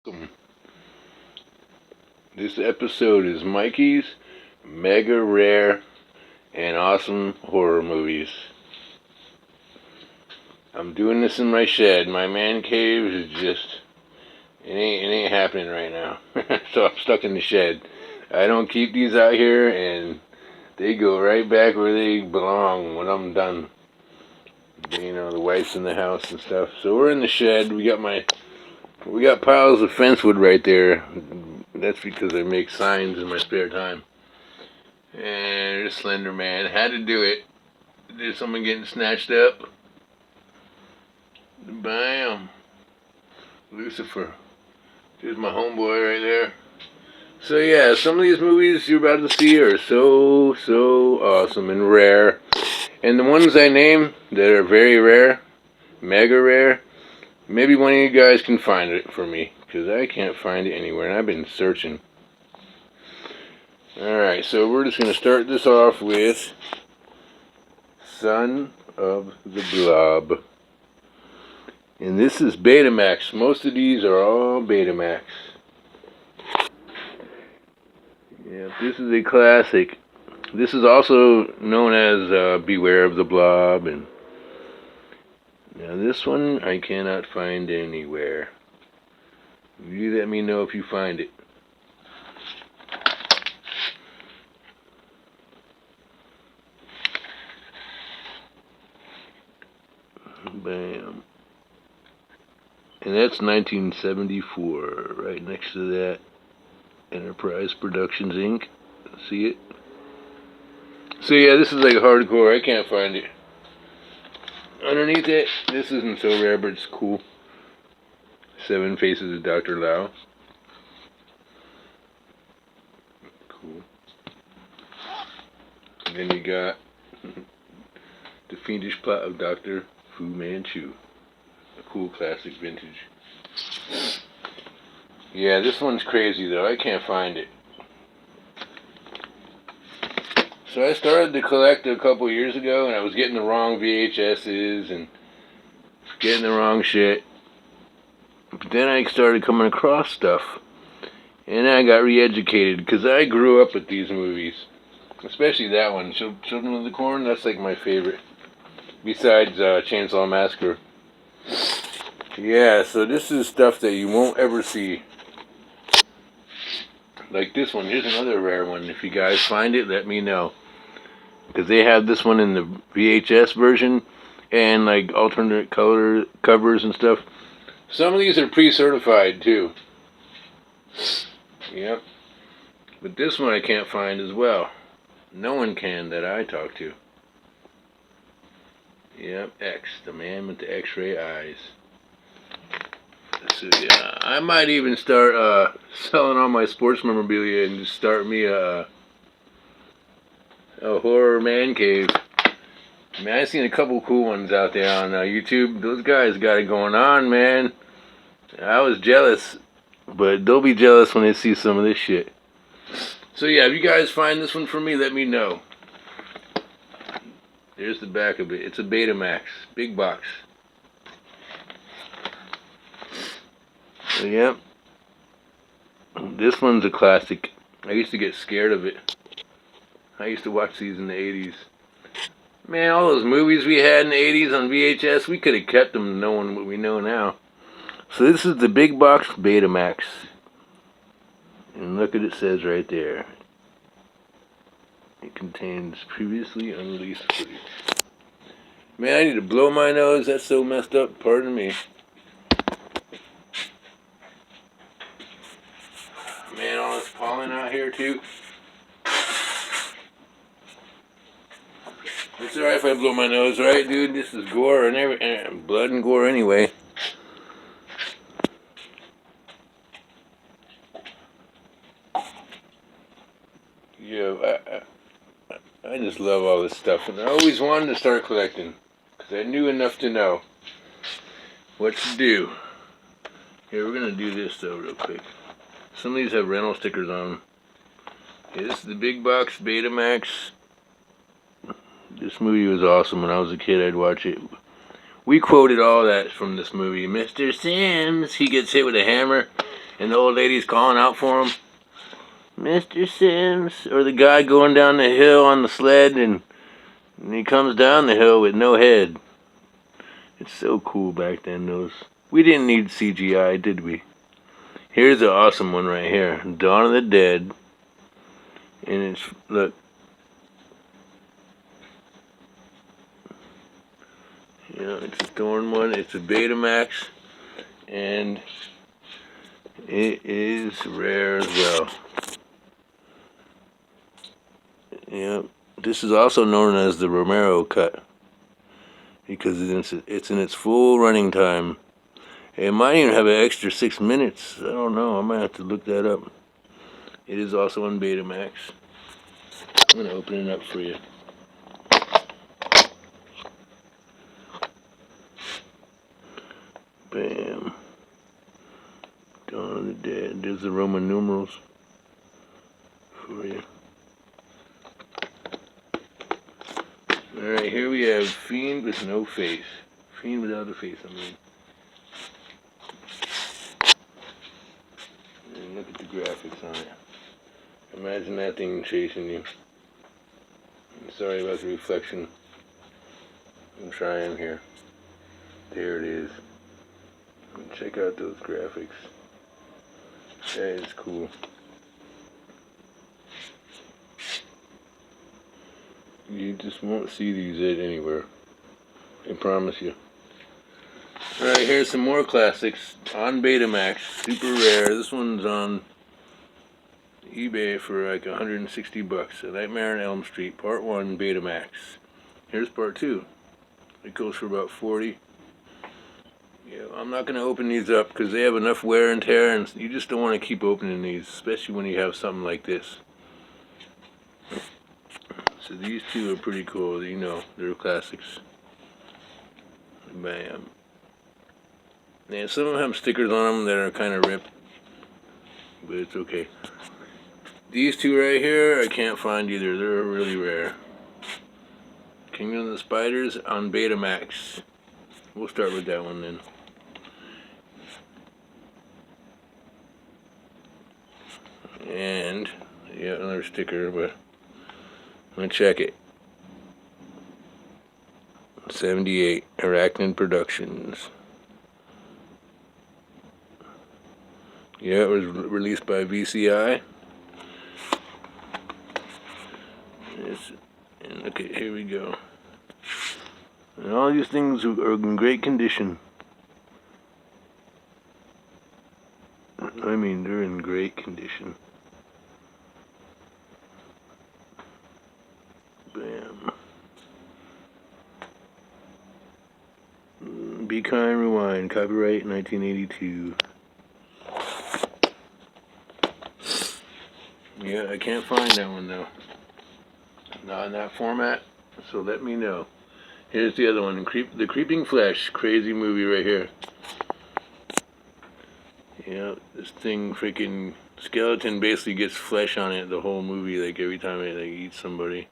Welcome. This episode is Mikey's mega rare and awesome horror movies. I'm doing this in my shed. My man cave is just it ain't happening right now. So I'm stuck in the shed. I don't keep these out here, and they go right back where they belong when I'm done. The wife's in the house and stuff. So we're in the shed. We got piles of fence wood right there. That's because I make signs in my spare time. And there's Slender Man. Had to do it. There's someone getting snatched up. Bam. Lucifer. There's my homeboy right there. So yeah, some of these movies you're about to see are so awesome and rare. And the ones I name that are very rare, mega rare, maybe one of you guys can find it for me. Because I can't find it anywhere, and I've been searching. Alright, so we're just going to start this off with Son of the Blob. And this is Betamax. Most of these are all Betamax. Yeah, this is a classic. This is also known as Beware of the Blob. And now this one I cannot find anywhere. You let me know if you find it. Bam. And that's 1974. Right next to that, Enterprise Productions Inc. See it? So yeah, this is like hardcore. I can't find it. Underneath it, this isn't so rare, but it's cool. Seven Faces of Dr. Lao. Cool. And then you got The Fiendish Plot of Dr. Fu Manchu. A cool classic vintage. Yeah, this one's crazy though. I can't find it. So I started to collect a couple years ago, and I was getting the wrong VHSs and getting the wrong shit. But then I started coming across stuff, and I got re-educated because I grew up with these movies, especially that one, Children of the Corn. That's like my favorite, besides Chainsaw Massacre. Yeah, so this is stuff that you won't ever see. Like this one. Here's another rare one. If you guys find it, let me know. Because they have this one in the VHS version and like alternate color covers and stuff. Some of these are pre-certified too. Yep. But this one I can't find as well. No one can that I talk to. Yep, X, the man with the X-ray eyes. So yeah, I might even start selling all my sports memorabilia and just start me a horror man cave. Man, I've seen a couple cool ones out there on YouTube. Those guys got it going on, man. I was jealous, but they'll be jealous when they see some of this shit. So yeah, if you guys find this one for me, let me know. There's the back of it. It's a Betamax, big box. So, yep. This one's a classic. I used to get scared of it. I used to watch these in the 80s. Man, all those movies we had in the 80s on VHS, we could have kept them knowing what we know now. So this is the big box Betamax. And look what it says right there. It contains previously unreleased footage. Man, I need to blow my nose. That's so messed up. Pardon me. Man, all this pollen out here too. It's alright if I blow my nose, right, dude? This is gore and blood and gore anyway. Yeah, I just love all this stuff, and I always wanted to start collecting because I knew enough to know what to do. Here, we're gonna do this though, real quick. Some of these have rental stickers on them. Okay, this is the big box Betamax. This movie was awesome. When I was a kid, I'd watch it. We quoted all that from this movie. Mr. Sims, he gets hit with a hammer. and the old lady's calling out for him, Mr. Sims, or the guy going down the hill on the sled, and he comes down the hill with no head. It's so cool back then, those. We didn't need CGI, did we? Here's an awesome one right here. Dawn of the Dead. And it's, look. You know, it's a Thorn one. It's a Betamax. And it is rare as well. Yep. This is also known as the Romero cut, because it's in its full running time. It might even have an extra 6 minutes. I don't know. I might have to look that up. It is also on Betamax. I'm going to open it up for you. Bam. Dawn of the Dead. There's the Roman numerals for you. Alright, here we have Fiend with no face. Fiend without a face, I mean. And look at the graphics on it. Imagine that thing chasing you. I'm sorry about the reflection. I'm trying here. There it is. And check out those graphics. That is cool. You just won't see these anywhere. I promise you. Alright, here's some more classics on Betamax. Super rare. This one's on eBay for like 160 bucks. A Nightmare on Elm Street, Part 1, Betamax. Here's Part 2. It goes for about 40. Yeah, I'm not going to open these up because they have enough wear and tear, and you just don't want to keep opening these, especially when you have something like this. So these two are pretty cool. You know, they're classics. Bam. And some of them have stickers on them that are kind of ripped, but it's okay. These two right here, I can't find either. They're really rare. Kingdom of the Spiders on Betamax. We'll start with that one then. And, yeah, another sticker, but I'm going to check it. 78, Arachnid Productions. Yeah, it was released by VCI. And look at, here we go. And all these things are in great condition. I mean, they're in great condition. Bam. Be Kind, Rewind, copyright 1982. Yeah, I can't find that one though. Not in that format, so let me know. Here's the other one, The Creeping Flesh, crazy movie right here. Yeah, this thing freaking skeleton basically gets flesh on it the whole movie, like every time it eats somebody.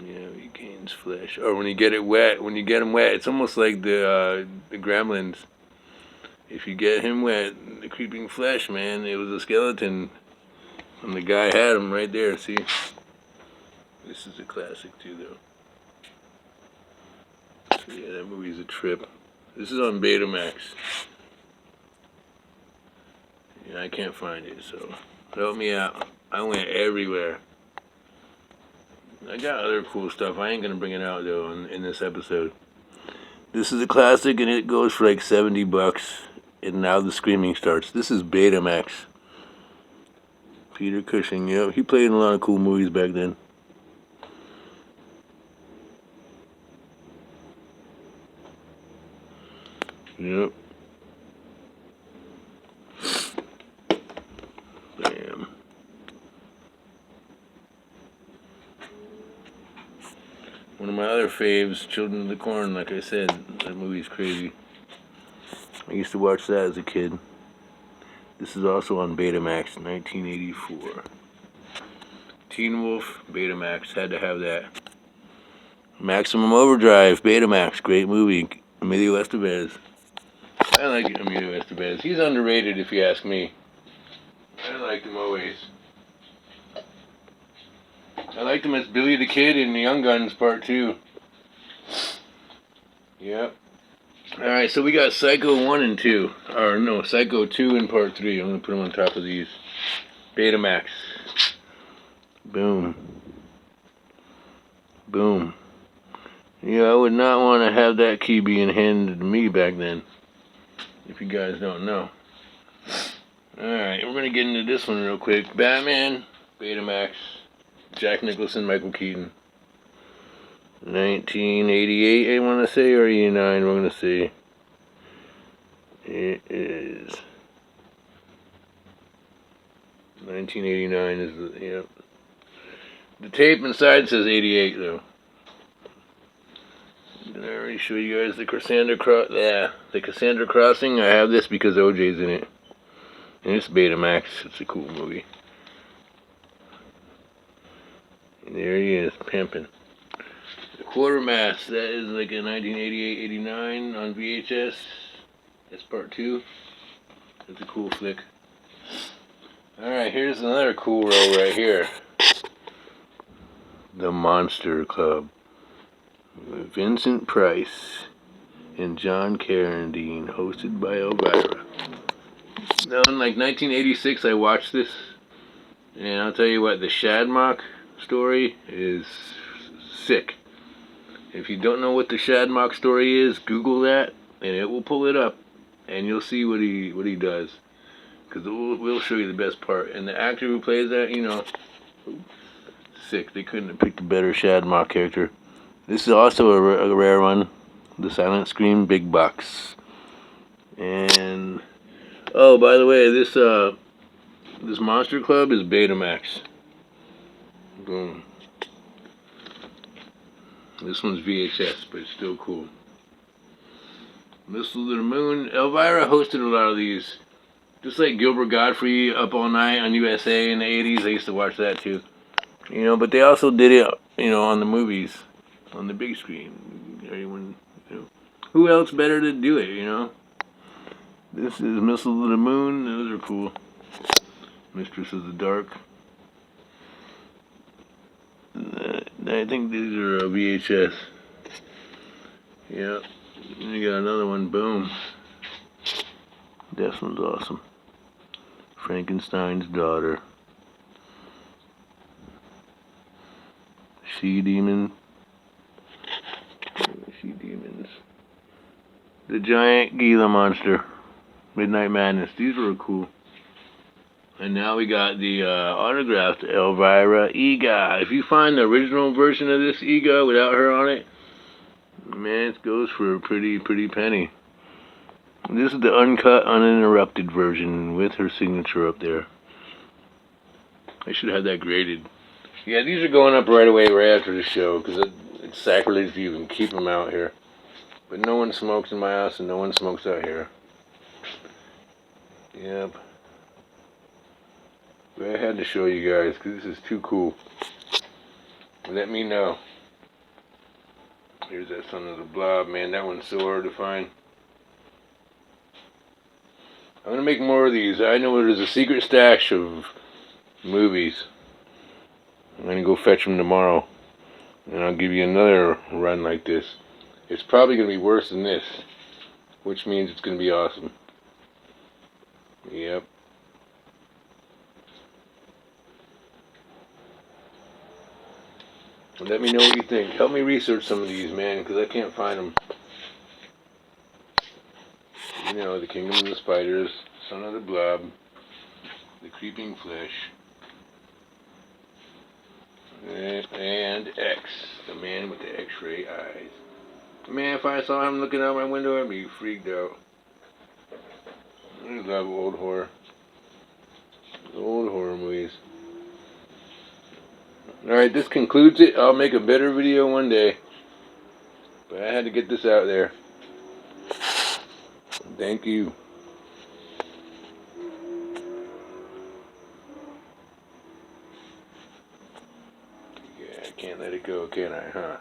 Yeah, he gains flesh. Or when you get them wet, it's almost like the Gremlins. If you get him wet, the creeping flesh, man, it was a skeleton. And the guy had him right there, see? This is a classic too, though. So yeah, that movie's a trip. This is on Betamax. Yeah, I can't find it, so help me out. I went everywhere. I got other cool stuff. I ain't gonna bring it out though in this episode. This is a classic, and it goes for like 70 bucks. And now the screaming starts. This is Betamax. Peter Cushing, yep, he played in a lot of cool movies back then. Yep. Bam. One of my other faves, Children of the Corn, like I said, that movie's crazy. I used to watch that as a kid. This is also on Betamax, 1984. Teen Wolf, Betamax, had to have that. Maximum Overdrive, Betamax, great movie. Emilio Estevez. I like Emilio Estevez. He's underrated if you ask me. I liked him always. I liked him as Billy the Kid in the Young Guns Part 2. Yep. Alright, so we got Psycho 1 and 2. Or no, Psycho 2 and Part 3. I'm going to put them on top of these. Betamax. Boom. Boom. Yeah, I would not want to have that key being handed to me back then. If you guys don't know. Alright, we're going to get into this one real quick. Batman, Betamax, Jack Nicholson, Michael Keaton. 1988, I want to say, or 89, we're going to see. It is 1989 is the, yep. The tape inside says 88 though. Did I already show you guys the Cassandra the Cassandra Crossing? I have this because OJ's in it. And it's Betamax. It's a cool movie. And there he is, pimping. The Quartermass, that is like a 1988-89 on VHS. That's Part 2. It's a cool flick. Alright, here's another cool roll right here. The Monster Club. Vincent Price and John Carradine, hosted by Elvira. Now, in like 1986, I watched this. And I'll tell you what, the Shadmock story is sick. If you don't know what the Shadmock story is, Google that, and it will pull it up. And you'll see what he does. Because we'll show you the best part. And the actor who plays that, you know, sick. They couldn't have picked a better Shadmock character. This is also a rare one. The Silent Scream Big Box. And, oh, by the way, this Monster Club is Betamax. Boom. This one's VHS, but it's still cool. Missile to the Moon. Elvira hosted a lot of these. Just like Gilbert Gottfried, Up All Night on USA in the 80s. I used to watch that too. You know, but they also did it, you know, on the movies. On the big screen. Everyone, you know. Who else better to do it, you know? This is Missile to the Moon. Those are cool. Mistress of the Dark. I think these are VHS. Yep. You got another one. Boom. This one's awesome. Frankenstein's Daughter. She-Demon. She-Demons. The Giant Gila Monster. Midnight Madness. These were cool. And now we got the autographed Elvira Ega. If you find the original version of this Ega without her on it, man, it goes for a pretty penny. This is the uncut, uninterrupted version with her signature up there. I should have that graded. Yeah, these are going up right away, right after the show, because it's sacrilege to even keep them out here. But no one smokes in my house, and no one smokes out here. Yep. But I had to show you guys, because this is too cool. Let me know. Here's that Son of the Blob, man. That one's so hard to find. I'm going to make more of these. I know there's a secret stash of movies. I'm going to go fetch them tomorrow. And I'll give you another run like this. It's probably going to be worse than this. Which means it's going to be awesome. Yep. Let me know what you think. Help me research some of these, man, because I can't find them. You know, the Kingdom of the Spiders, Son of the Blob, the Creeping Flesh, and X, the man with the X-ray eyes. Man, if I saw him looking out my window, I'd be freaked out. I love old horror. Old horror movies. Alright, this concludes it. I'll make a better video one day. But I had to get this out there. Thank you. Yeah, I can't let it go, can I, huh?